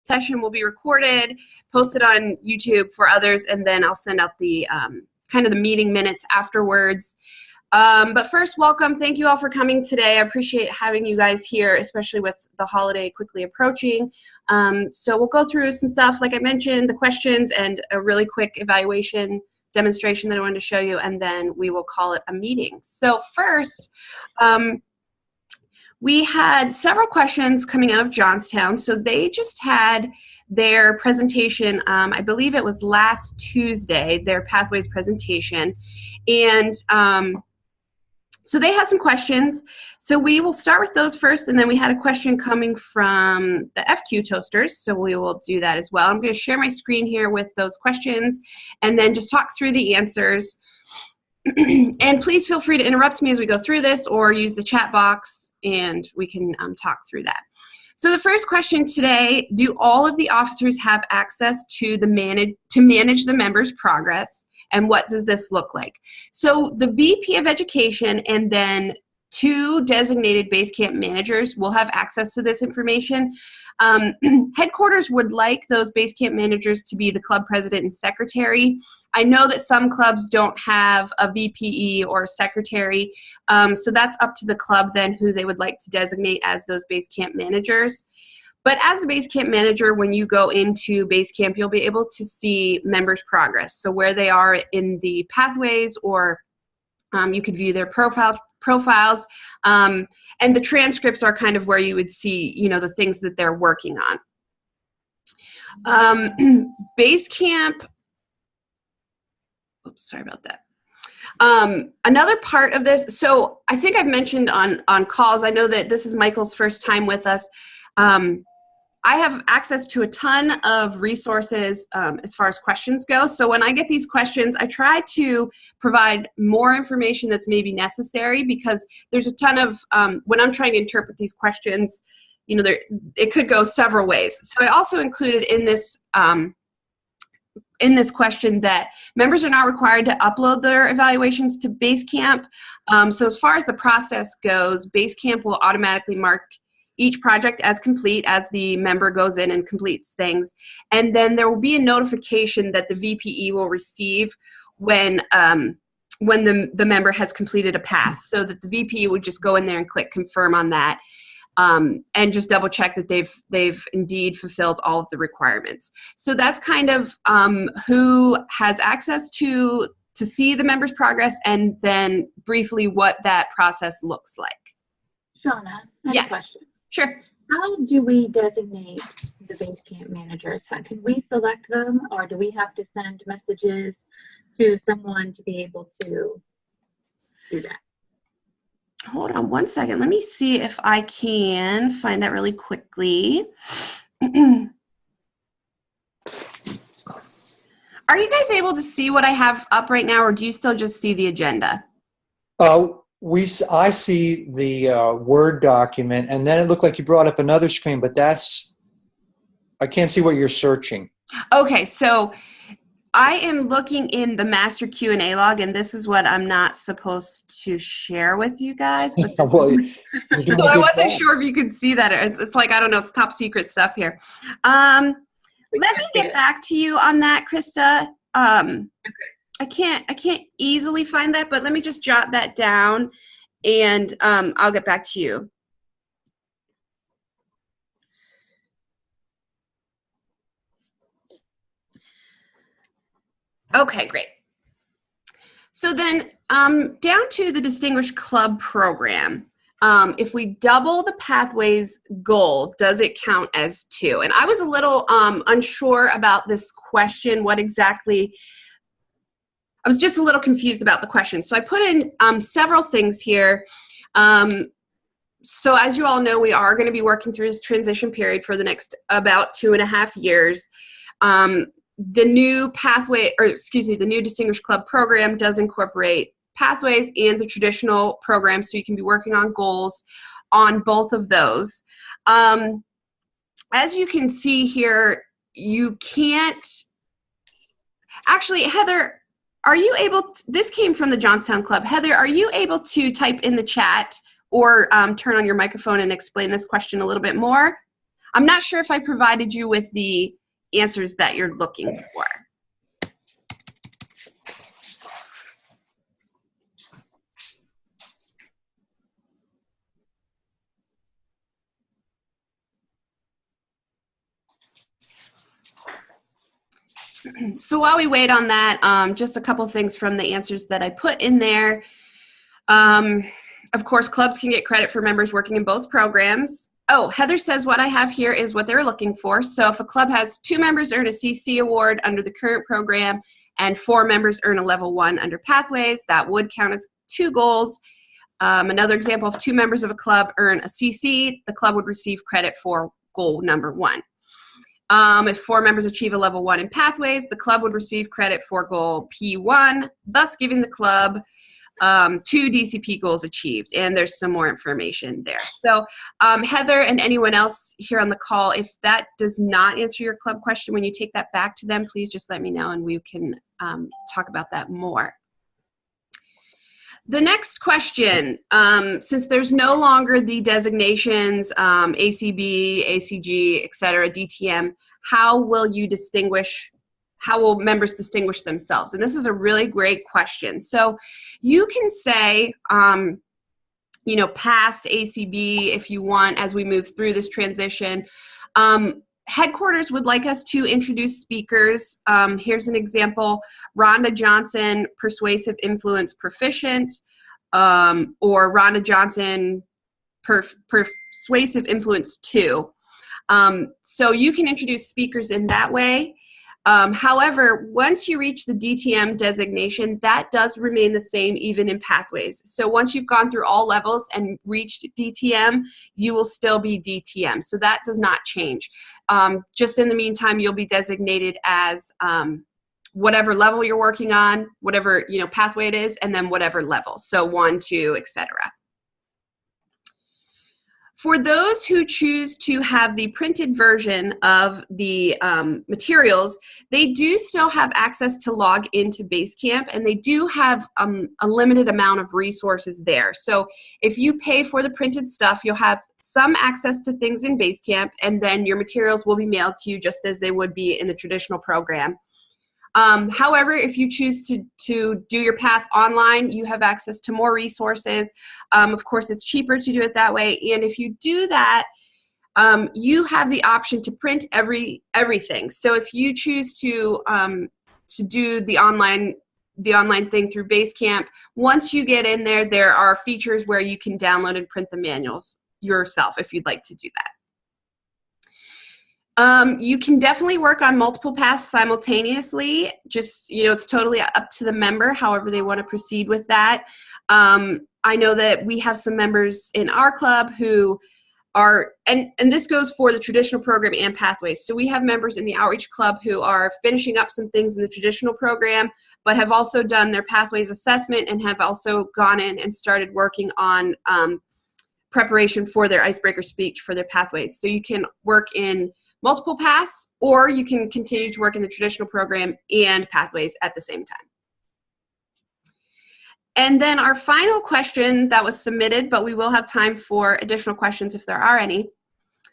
session will be recorded, posted on YouTube for others, and then I'll send out the kind of the meeting minutes afterwards. But first, welcome. Thank you all for coming today. I appreciate having you guys here, especially with the holiday quickly approaching. So we'll go through some stuff, like I mentioned, the questions and a really quick evaluation demonstration that I wanted to show you, and then we will call it a meeting. So first, we had several questions coming out of Johnstown. So they just had their presentation, I believe it was last Tuesday, their Pathways presentation. And so they had some questions. So we will start with those first, and then we had a question coming from the FQ Toasters, so we will do that as well. I'm going to share my screen here with those questions and then just talk through the answers. And please feel free to interrupt me as we go through this or use the chat box and we can talk through that. So the first question today, do all of the officers have access to manage the members' progress? And what does this look like? So the VP of Education and then 2 designated base camp managers will have access to this information. Headquarters would like those base camp managers to be the club president and secretary. I know that some clubs don't have a VPE or a secretary, so that's up to the club then who they would like to designate as those base camp managers. But as a base camp manager, when you go into base camp, you'll be able to see members' progress. So where they are in the pathways, or you could view their profiles. And the transcripts are kind of where you would see, you know, the things that they're working on. Base camp, oops, sorry about that. Another part of this, so I think I've mentioned on calls, I know that this is Michael's first time with us. I have access to a ton of resources as far as questions go. So when I get these questions, I try to provide more information that's maybe necessary, because there's a ton of, when I'm trying to interpret these questions, you know, it could go several ways. So I also included in this question that members are not required to upload their evaluations to Basecamp. So as far as the process goes, Basecamp will automatically mark each project as complete as the member goes in and completes things. And then there will be a notification that the VPE will receive when the member has completed a path, so that the VPE would just go in there and click confirm on that, and just double check that they've indeed fulfilled all of the requirements. So that's kind of who has access to see the member's progress, and then briefly what that process looks like. Shauna, I have a question. Sure. How do we designate the base camp managers? Can we select them, or do we have to send messages to someone to be able to do that? Hold on one second. Let me see if I can find that really quickly. Are you guys able to see what I have up right now, or do you still just see the agenda? I see the Word document, and then it looked like you brought up another screen, but I can't see what you're searching. Okay, so I am looking in the master Q&A log, and this is what I'm not supposed to share with you guys. But Well, so I wasn't sure if you could see that. It's like, I don't know, it's top secret stuff here. Let me get back to you on that, Krista. Okay. I can't easily find that, but let me just jot that down, and I'll get back to you. Okay, great. So then down to the Distinguished Club Program. If we double the Pathways goal, does it count as 2? And I was a little unsure about this question, what exactly. I was just a little confused about the question. So I put in several things here. So as you all know, we are going to be working through this transition period for the next about 2.5 years. The new the new Distinguished Club Program does incorporate Pathways and the traditional program, so you can be working on goals on both of those. As you can see here, you can't, actually, Heather, are you able to, this came from the Johnstown Club. Heather, are you able to type in the chat or turn on your microphone and explain this question a little bit more? I'm not sure if I provided you with the answers that you're looking for. So while we wait on that, just a couple things from the answers that I put in there. Of course, clubs can get credit for members working in both programs. Oh, Heather says what I have here is what they're looking for. So if a club has 2 members earn a CC award under the current program and 4 members earn a level 1 under Pathways, that would count as 2 goals. Another example, if 2 members of a club earn a CC, the club would receive credit for goal number 1. If 4 members achieve a level 1 in Pathways, the club would receive credit for goal P1, thus giving the club 2 DCP goals achieved. And there's some more information there. So Heather and anyone else here on the call, if that does not answer your club question, when you take that back to them, please just let me know and we can talk about that more. The next question, since there's no longer the designations, ACB, ACG, et cetera, DTM, how will members distinguish themselves? And this is a really great question. So you can say, you know, past ACB if you want as we move through this transition. Headquarters would like us to introduce speakers. Here's an example: Rhonda Johnson, Persuasive Influence Proficient, or Rhonda Johnson, Persuasive Influence 2. So you can introduce speakers in that way. However, once you reach the DTM designation, that does remain the same even in Pathways. So once you've gone through all levels and reached DTM, you will still be DTM. So that does not change. Just in the meantime, you'll be designated as whatever level you're working on, whatever, you know, pathway it is, and then whatever level. So 1, 2, etc. For those who choose to have the printed version of the materials, they do still have access to log into Basecamp, and they do have a limited amount of resources there. So if you pay for the printed stuff, you'll have some access to things in Basecamp, and then your materials will be mailed to you just as they would be in the traditional program. However, if you choose to do your path online, you have access to more resources. Of course, it's cheaper to do it that way. And if you do that, you have the option to print everything. So if you choose to do the online thing through Basecamp, once you get in there, there are features where you can download and print the manuals yourself if you'd like to do that. You can definitely work on multiple paths simultaneously. Just, you know, it's totally up to the member, however they want to proceed with that. I know that we have some members in our club who are, and this goes for the traditional program and Pathways. So we have members in the Outreach Club who are finishing up some things in the traditional program, but have also done their Pathways assessment and have also gone in and started working on preparation for their icebreaker speech for their Pathways. So you can work in multiple paths, or you can continue to work in the traditional program and Pathways at the same time. And then our final question that was submitted, but we will have time for additional questions if there are any.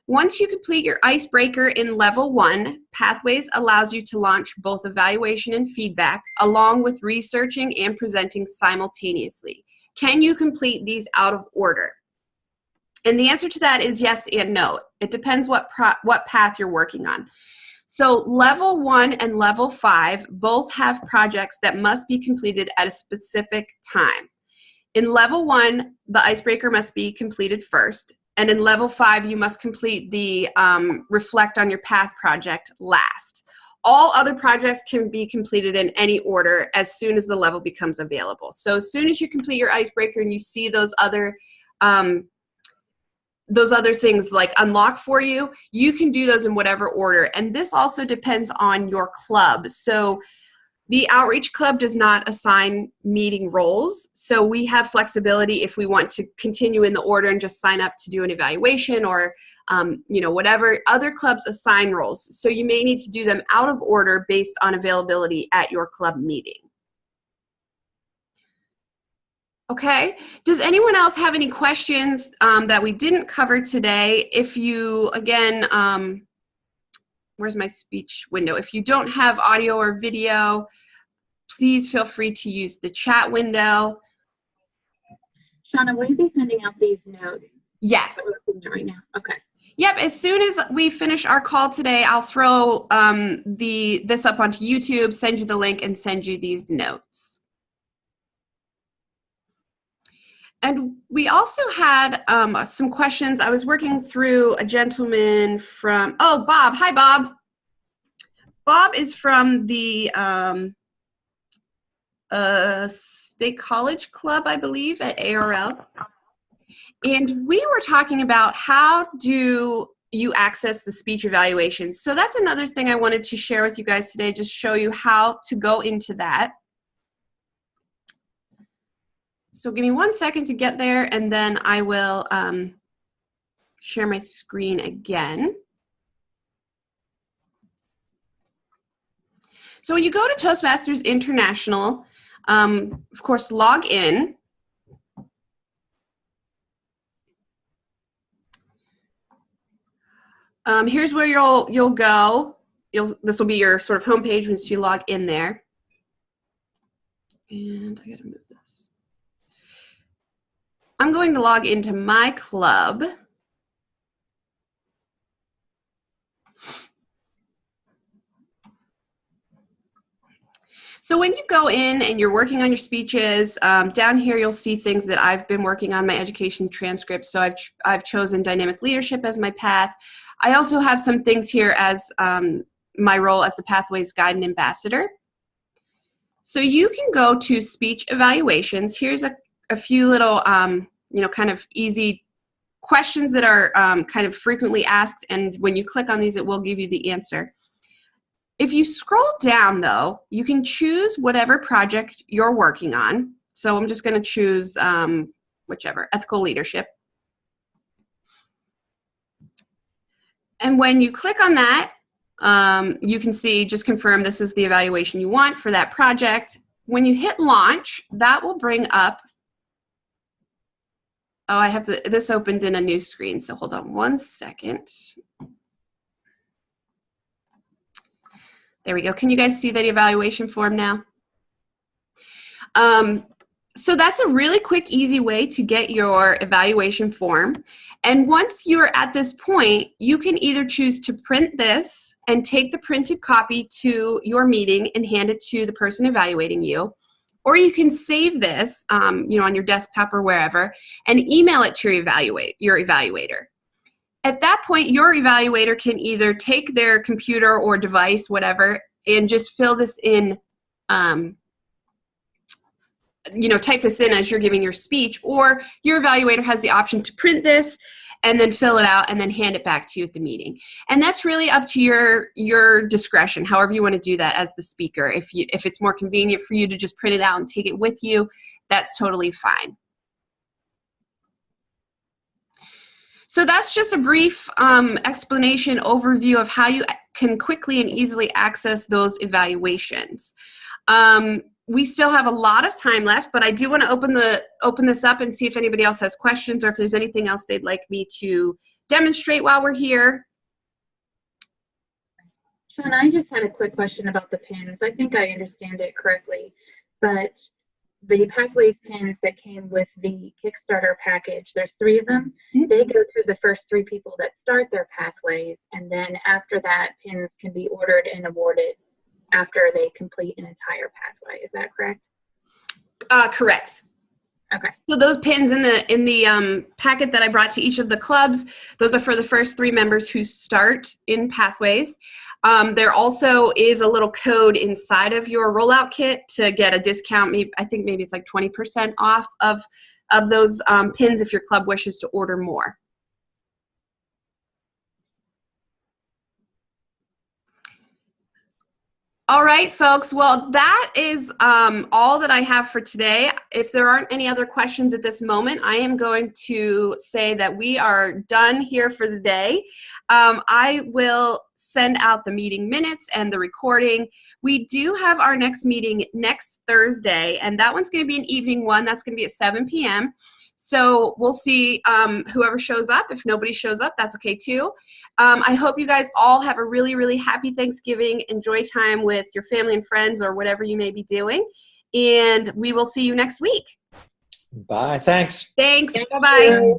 Once you complete your icebreaker in level 1, Pathways allows you to launch both evaluation and feedback, along with researching and presenting simultaneously. Can you complete these out of order? And the answer to that is yes and no. It depends what path you're working on. So level 1 and level 5 both have projects that must be completed at a specific time. In level 1, the icebreaker must be completed first. And in level 5, you must complete the reflect on your path project last. All other projects can be completed in any order as soon as the level becomes available. So as soon as you complete your icebreaker and you see those other things like unlock for you, you can do those in whatever order. And this also depends on your club. So the Outreach Club does not assign meeting roles. So we have flexibility if we want to continue in the order and just sign up to do an evaluation or, you know, whatever. Other clubs assign roles. So you may need to do them out of order based on availability at your club meeting. Okay. Does anyone else have any questions that we didn't cover today? If you, again, where's my speech window? If you don't have audio or video, please feel free to use the chat window. Shauna, will you be sending out these notes? Yes. Right now. Okay. Yep. As soon as we finish our call today, I'll throw this up onto YouTube, send you the link, and send you these notes. And we also had some questions. I was working through a gentleman from, oh, Bob. Hi, Bob. Bob is from the State College Club, I believe, at ARL. And we were talking about how do you access the speech evaluations. So that's another thing I wanted to share with you guys today, just show you how to go into that. So give me 1 second to get there, and then I will share my screen again. So when you go to Toastmasters International, of course, log in. Here's where you'll go. This will be your sort of homepage once you log in there. And I gotta move this. I'm going to log into my club. So when you go in and you're working on your speeches, down here you'll see things that I've been working on, my education transcripts. So I've chosen dynamic leadership as my path. I also have some things here as my role as the Pathways Guide and Ambassador. So you can go to speech evaluations. Here's a few little, kind of easy questions that are kind of frequently asked. And when you click on these, it will give you the answer. If you scroll down, though, you can choose whatever project you're working on. So I'm just going to choose whichever, ethical leadership. And when you click on that, you can see, just confirm this is the evaluation you want for that project. When you hit launch, that will bring up, oh, I have to, this opened in a new screen, so hold on 1 second. There we go. Can you guys see that evaluation form now? So that's a really quick, easy way to get your evaluation form. And once you're at this point, you can either choose to print this and take the printed copy to your meeting and hand it to the person evaluating you, or you can save this, on your desktop or wherever, and email it to your evaluator. At that point, your evaluator can either take their computer or device, whatever, and just fill this in, type this in as you're giving your speech, or your evaluator has the option to print this and then fill it out and then hand it back to you at the meeting. And that's really up to your discretion, however you want to do that as the speaker. If it's more convenient for you to just print it out and take it with you, that's totally fine. So that's just a brief explanation, overview of how you can quickly and easily access those evaluations. We still have a lot of time left, but I do want to open this up and see if anybody else has questions or if there's anything else they'd like me to demonstrate while we're here. Sean, I just had a quick question about the pins. I think I understand it correctly, but the Pathways pins that came with the Kickstarter package, there's 3 of them. Mm-hmm. They go to the first 3 people that start their Pathways, and then after that, pins can be ordered and awarded after they complete an entire pathway. Is that correct? Correct. Okay. So those pins in the packet that I brought to each of the clubs, those are for the first 3 members who start in Pathways. There also is a little code inside of your rollout kit to get a discount. I think maybe it's like 20% off of those pins if your club wishes to order more. All right, folks. Well, that is all that I have for today. If there aren't any other questions at this moment, I am going to say that we are done here for the day. I will send out the meeting minutes and the recording. We do have our next meeting next Thursday, and that one's going to be an evening one. That's going to be at 7 p.m. So we'll see whoever shows up. If nobody shows up, that's okay too. I hope you guys all have a really, really happy Thanksgiving. Enjoy time with your family and friends or whatever you may be doing. And we will see you next week. Bye. Thanks. Thanks. Bye-bye.